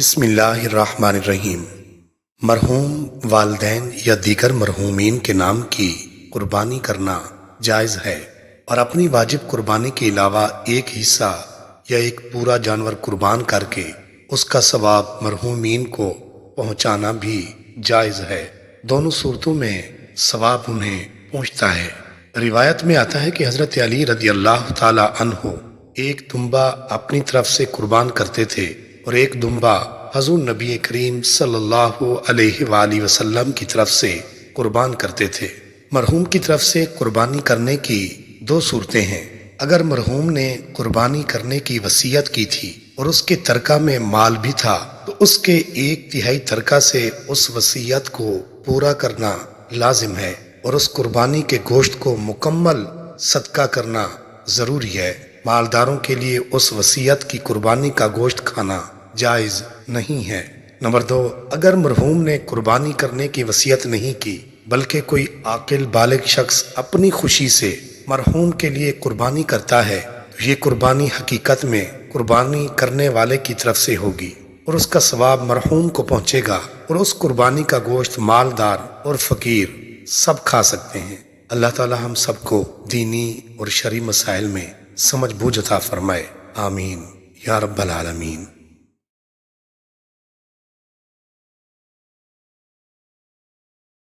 بسم اللہ الرحمن الرحیم۔ مرحوم والدین یا دیگر مرحومین کے نام کی قربانی کرنا جائز ہے، اور اپنی واجب قربانی کے علاوہ ایک حصہ یا ایک پورا جانور قربان کر کے اس کا ثواب مرحومین کو پہنچانا بھی جائز ہے۔ دونوں صورتوں میں ثواب انہیں پہنچتا ہے۔ روایت میں آتا ہے کہ حضرت علی رضی اللہ تعالی عنہ ایک دمبا اپنی طرف سے قربان کرتے تھے اور ایک دمبا حضور نبی کریم صلی اللہ علیہ وآلہ وسلم کی طرف سے قربان کرتے تھے۔ مرحوم کی طرف سے قربانی کرنے کی دو صورتیں ہیں۔ اگر مرحوم نے قربانی کرنے کی وصیت کی تھی اور اس کے ترکہ میں مال بھی تھا تو اس کے 1/3 ترکہ سے اس وصیت کو پورا کرنا لازم ہے، اور اس قربانی کے گوشت کو مکمل صدقہ کرنا ضروری ہے۔ مالداروں کے لیے اس وصیت کی قربانی کا گوشت کھانا جائز نہیں ہے۔ نمبر 2، اگر مرحوم نے قربانی کرنے کی وصیت نہیں کی بلکہ کوئی عاقل بالغ شخص اپنی خوشی سے مرحوم کے لیے قربانی کرتا ہے تو یہ قربانی حقیقت میں قربانی کرنے والے کی طرف سے ہوگی اور اس کا ثواب مرحوم کو پہنچے گا، اور اس قربانی کا گوشت مالدار اور فقیر سب کھا سکتے ہیں۔ اللہ تعالی ہم سب کو دینی اور شرعی مسائل میں سمجھ بوجھ عطا فرمائے، آمین یا رب العالمین۔